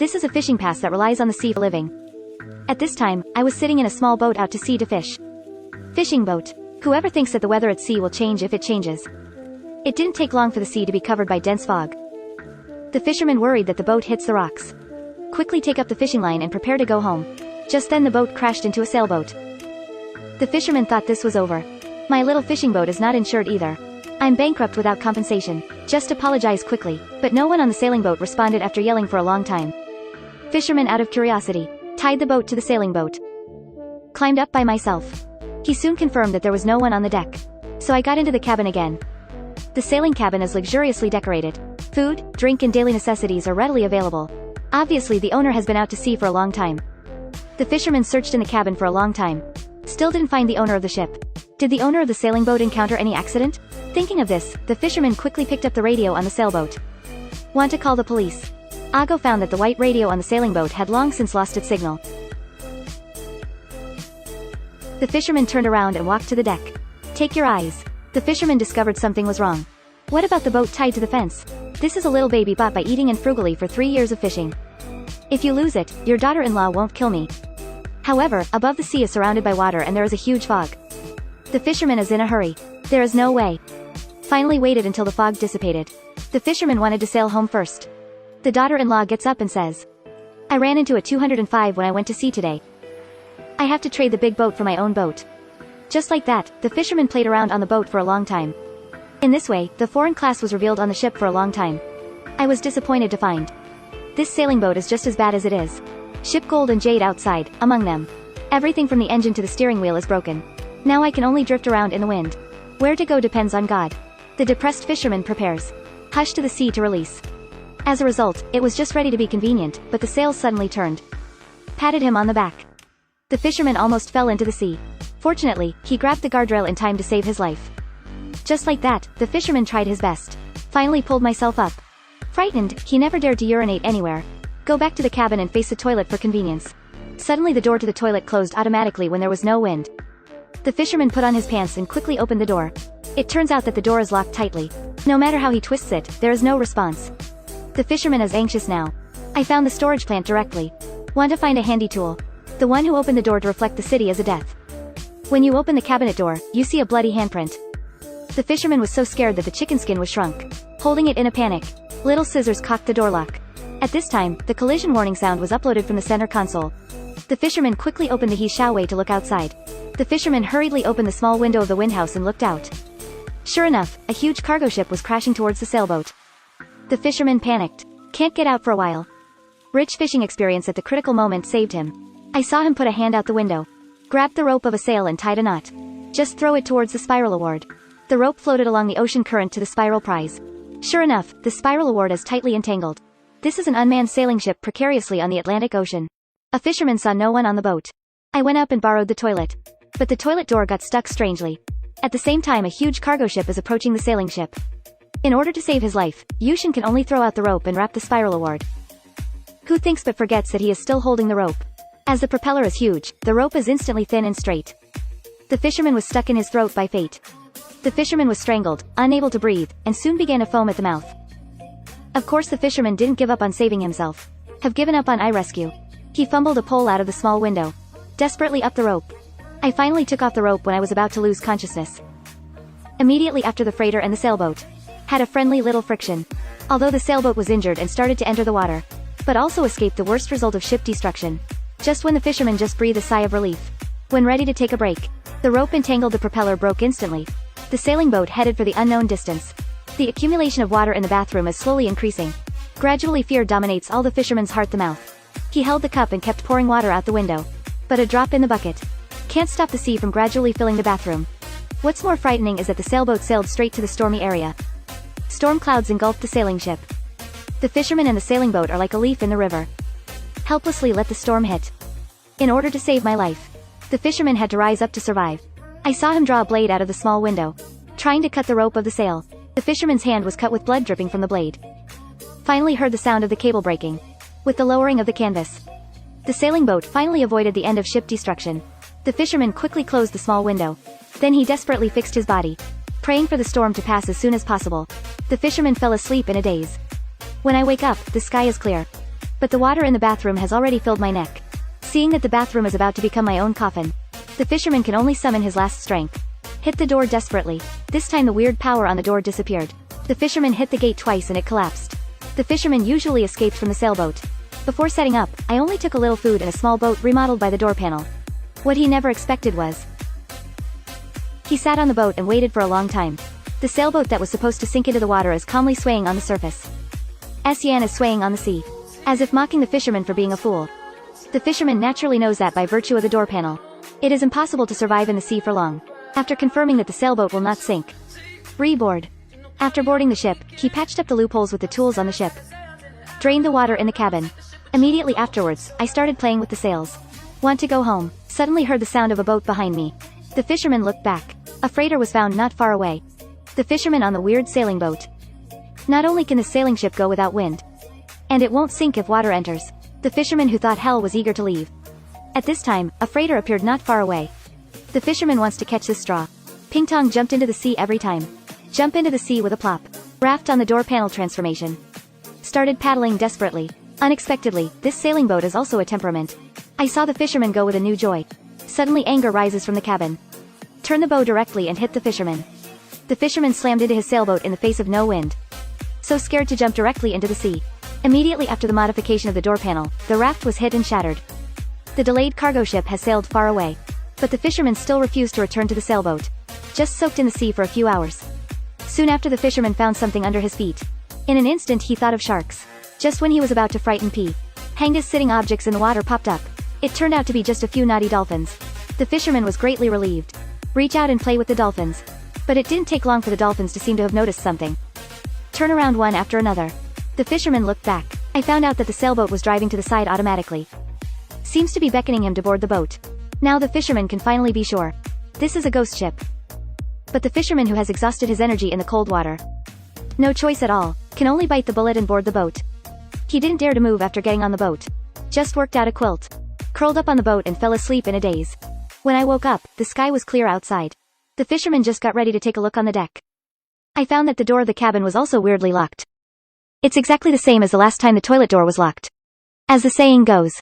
This is a fishing pass that relies on the sea for living. At this time, I was sitting in a small boat out to sea to fish. Fishing boat. Whoever thinks that the weather at sea will change if it changes. It didn't take long for the sea to be covered by dense fog. The fisherman worried that the boat hits the rocks. Quickly take up the fishing line and prepare to go home. Just then the boat crashed into a sailboat. The fisherman thought this was over. My little fishing boat is not insured either. I'm bankrupt without compensation. Just apologize quickly. But no one on the sailing boat responded after yelling for a long time. Fisherman, out of curiosity, tied the boat to the sailing boat. Climbed up by myself. He soon confirmed that there was no one on the deck. So I got into the cabin again. The sailing cabin is luxuriously decorated. Food, drink and daily necessities are readily available. Obviously the owner has been out to sea for a long time. The fisherman searched in the cabin for a long time. Still didn't find the owner of the ship. Did the owner of the sailing boat encounter any accident? Thinking of this, the fisherman quickly picked up the radio on the sailboat. Want to call the police. Ago found that the white radio on the sailing boat had long since lost its signal. The fisherman turned around and walked to the deck. Take your eyes. The fisherman discovered something was wrong. What about the boat tied to the fence? This is a little baby bought by eating and frugally for 3 years of fishing. If you lose it, your daughter-in-law won't kill me. However, above the sea is surrounded by water and there is a huge fog. The fisherman is in a hurry. There is no way. Finally waited until the fog dissipated. The fisherman wanted to sail home first. The daughter-in-law gets up and says, I ran into a 205 when I went to sea today. I have to trade the big boat for my own boat. Just like that, the fisherman played around on the boat for a long time. In this way, the foreign class was revealed on the ship for a long time. I was disappointed to find. This sailing boat is just as bad as it is. Ship gold and jade outside, among them. Everything from the engine to the steering wheel is broken. Now I can only drift around in the wind. Where to go depends on God. The depressed fisherman prepares. Hush to the sea to release. As a result, it was just ready to be convenient, but the sails suddenly turned. Patted him on the back. The fisherman almost fell into the sea. Fortunately, he grabbed the guardrail in time to save his life. Just like that, the fisherman tried his best. Finally pulled myself up. Frightened, he never dared to urinate anywhere. Go back to the cabin and face the toilet for convenience. Suddenly the door to the toilet closed automatically when there was no wind. The fisherman put on his pants and quickly opened the door. It turns out that the door is locked tightly. No matter how he twists it, there is no response. The fisherman is anxious now. I found the storage plant directly. Want to find a handy tool. The one who opened the door to reflect the city as a death. When you open the cabinet door, you see a bloody handprint. The fisherman was so scared that the chicken skin was shrunk. Holding it in a panic, little scissors cocked the door lock. At this time, the collision warning sound was uploaded from the center console. The fisherman quickly opened the He Shao Wei to look outside. The fisherman hurriedly opened the small window of the windhouse and looked out. Sure enough, a huge cargo ship was crashing towards the sailboat. The fisherman panicked. Can't get out for a while. Rich fishing experience at the critical moment saved him. I saw him put a hand out the window. Grabbed the rope of a sail and tied a knot. Just throw it towards the spiral award. The rope floated along the ocean current to the spiral prize. Sure enough, the spiral award is tightly entangled. This is an unmanned sailing ship precariously on the Atlantic Ocean. A fisherman saw no one on the boat. I went up and borrowed the toilet. But the toilet door got stuck strangely. At the same time, a huge cargo ship is approaching the sailing ship. In order to save his life, Yushin can only throw out the rope and wrap the spiral award. Who thinks but forgets that he is still holding the rope. As the propeller is huge, the rope is instantly thin and straight. The fisherman was stuck in his throat by fate. The fisherman was strangled, unable to breathe, and soon began to foam at the mouth. Of course the fisherman didn't give up on saving himself. Have given up on rescue. He fumbled a pole out of the small window. Desperately up the rope. I finally took off the rope when I was about to lose consciousness. Immediately after the freighter and the sailboat had a friendly little friction. Although the sailboat was injured and started to enter the water, but also escaped the worst result of ship destruction. Just when the fisherman just breathed a sigh of relief. When ready to take a break, the rope entangled the propeller broke instantly. The sailing boat headed for the unknown distance. The accumulation of water in the bathroom is slowly increasing. Gradually fear dominates all the fisherman's heart the mouth. He held the cup and kept pouring water out the window. But a drop in the bucket can't stop the sea from gradually filling the bathroom. What's more frightening is that the sailboat sailed straight to the stormy area. Storm clouds engulfed the sailing ship. The fisherman and the sailing boat are like a leaf in the river. Helplessly let the storm hit. In order to save my life, the fisherman had to rise up to survive. I saw him draw a blade out of the small window, trying to cut the rope of the sail. The fisherman's hand was cut with blood dripping from the blade. Finally heard the sound of the cable breaking. With the lowering of the canvas, the sailing boat finally avoided the end of ship destruction. The fisherman quickly closed the small window. Then he desperately fixed his body, praying for the storm to pass as soon as possible. The fisherman fell asleep in a daze. When I wake up, the sky is clear. But the water in the bathroom has already filled my neck. Seeing that the bathroom is about to become my own coffin, the fisherman can only summon his last strength. Hit the door desperately. This time the weird power on the door disappeared. The fisherman hit the gate twice and it collapsed. The fisherman usually escaped from the sailboat. Before setting up, I only took a little food in a small boat remodeled by the door panel. What he never expected was, he sat on the boat and waited for a long time. The sailboat that was supposed to sink into the water is calmly swaying on the surface. Yan is swaying on the sea, as if mocking the fisherman for being a fool. The fisherman naturally knows that by virtue of the door panel, it is impossible to survive in the sea for long. After confirming that the sailboat will not sink, reboard. After boarding the ship, he patched up the loopholes with the tools on the ship. Drained the water in the cabin. Immediately afterwards, I started playing with the sails. Want to go home? Suddenly heard the sound of a boat behind me. The fisherman looked back. A freighter was found not far away. The fisherman on the weird sailing boat. Not only can the sailing ship go without wind, and it won't sink if water enters. The fisherman who thought hell was eager to leave. At this time, a freighter appeared not far away. The fisherman wants to catch this straw. Ping Tong jumped into the sea every time. Jump into the sea with a plop. Raft on the door panel transformation. Started paddling desperately. Unexpectedly, this sailing boat is also a temperament. I saw the fisherman go with a new joy. Suddenly anger rises from the cabin. Turn the bow directly and hit the fisherman. The fisherman slammed into his sailboat in the face of no wind. So scared to jump directly into the sea. Immediately after the modification of the door panel, the raft was hit and shattered. The delayed cargo ship has sailed far away. But the fisherman still refused to return to the sailboat. Just soaked in the sea for a few hours. Soon after the fisherman found something under his feet. In an instant he thought of sharks. Just when he was about to frighten P. Hanged sitting objects in the water popped up. It turned out to be just a few naughty dolphins. The fisherman was greatly relieved. Reach out and play with the dolphins. But it didn't take long for the dolphins to seem to have noticed something. Turn around one after another. The fisherman looked back. I found out that the sailboat was driving to the side automatically. Seems to be beckoning him to board the boat. Now the fisherman can finally be sure. This is a ghost ship. But the fisherman who has exhausted his energy in the cold water. No choice at all, can only bite the bullet and board the boat. He didn't dare to move after getting on the boat. Just worked out a quilt. Curled up on the boat and fell asleep in a daze. When I woke up, the sky was clear outside. The fisherman just got ready to take a look on the deck. I found that the door of the cabin was also weirdly locked. It's exactly the same as the last time the toilet door was locked. As the saying goes,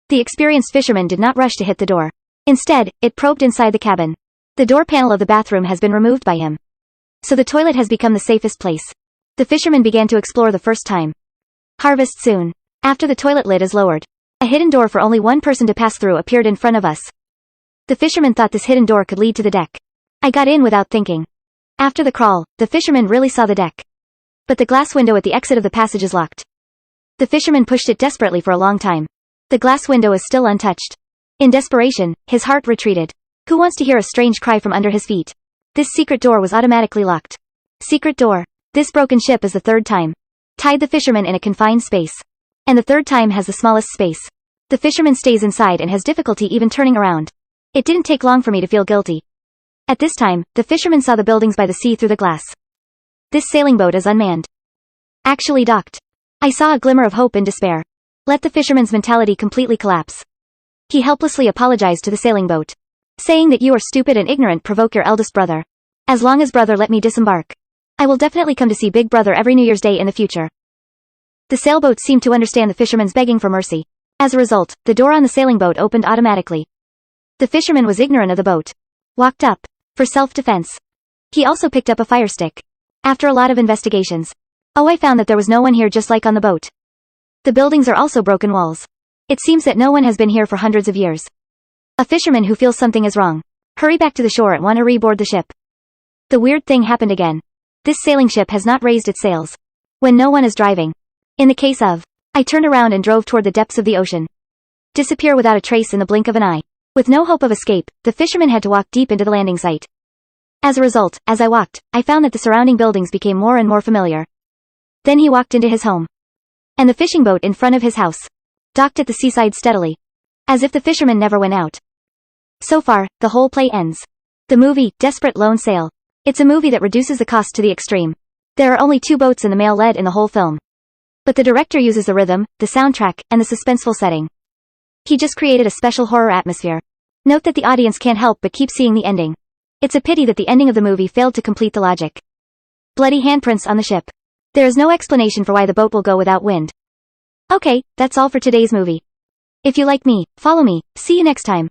the experienced fisherman did not rush to hit the door. Instead, it probed inside the cabin. The door panel of the bathroom has been removed by him. So the toilet has become the safest place. The fisherman began to explore the first time. Harvest soon. After the toilet lid is lowered, a hidden door for only one person to pass through appeared in front of us. The fisherman thought this hidden door could lead to the deck. I got in without thinking. After the crawl, the fisherman really saw the deck. But the glass window at the exit of the passage is locked. The fisherman pushed it desperately for a long time. The glass window is still untouched. In desperation, his heart retreated. Who wants to hear a strange cry from under his feet? This secret door was automatically locked. Secret door. This broken ship is the third time. Tied the fisherman in a confined space. And the third time has the smallest space. The fisherman stays inside and has difficulty even turning around. It didn't take long for me to feel guilty. At this time, the fisherman saw the buildings by the sea through the glass. This sailing boat is unmanned. Actually docked. I saw a glimmer of hope in despair. Let the fisherman's mentality completely collapse. He helplessly apologized to the sailing boat, saying that you are stupid and ignorant, provoke your eldest brother. As long as brother let me disembark, I will definitely come to see big brother every New Year's Day in the future. The sailboat seemed to understand the fisherman's begging for mercy. As a result, the door on the sailing boat opened automatically. The fisherman was ignorant of the boat. Walked up. For self-defense. He also picked up a fire stick. After a lot of investigations. Oh, I found that there was no one here just like on the boat. The buildings are also broken walls. It seems that no one has been here for hundreds of years. A fisherman who feels something is wrong. Hurry back to the shore and want to reboard the ship. The weird thing happened again. This sailing ship has not raised its sails. When no one is driving. In the case of, I turned around and drove toward the depths of the ocean. Disappear without a trace in the blink of an eye. With no hope of escape, the fisherman had to walk deep into the landing site. As a result, as I walked, I found that the surrounding buildings became more and more familiar. Then he walked into his home. And the fishing boat in front of his house docked at the seaside steadily. As if the fisherman never went out. So far, the whole play ends. The movie, Desperate Lone Sail. It's a movie that reduces the cost to the extreme. There are only 2 boats in the male lead in the whole film. But the director uses the rhythm, the soundtrack, and the suspenseful setting. He just created a special horror atmosphere. Note that the audience can't help but keep seeing the ending. It's a pity that the ending of the movie failed to complete the logic. Bloody handprints on the ship. There is no explanation for why the boat will go without wind. Okay, that's all for today's movie. If you like me, follow me. See you next time.